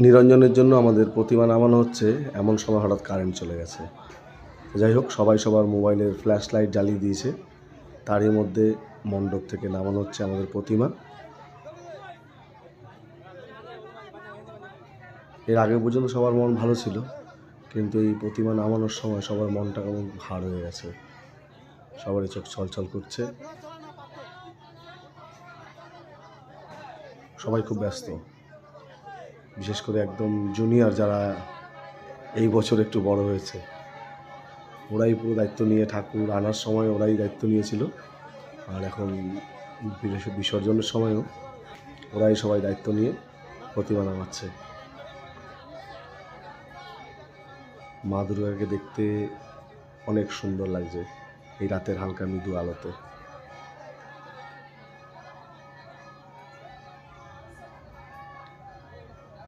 নিরঞ্জনের জন্য আমাদের প্রতিমা নামানো হচ্ছে, এমন সময় হঠাৎ কারেন্ট চলে গেছে। যাই হোক, সবাই সবার মোবাইলের ফ্ল্যাশ লাইট জ্বালিয়ে দিয়েছে। তারই মধ্যে মণ্ডপ থেকে নামানো হচ্ছে আমাদের প্রতিমা। এর আগে পর্যন্ত সবার মন ভালো ছিল, কিন্তু এই প্রতিমা নামানোর সময় সবার মনটা কেমন ভার হয়ে গেছে, সবারই চোখ ছলছল করছে, সবাই খুব ব্যস্ত। বিশেষ করে একদম জুনিয়র যারা এই বছর একটু বড় হয়েছে, ওরাই পুরো দায়িত্ব নিয়ে, ঠাকুর আনার সময় ওরাই দায়িত্ব নিয়েছিল, আর এখন বিসর্জনের সময়ও ওরাই সবাই দায়িত্ব নিয়ে প্রতিমা নামাচ্ছে। মা দুর্গাকে দেখতে অনেক সুন্দর লাগছে এই রাতের হালকা মৃদু আলোতে।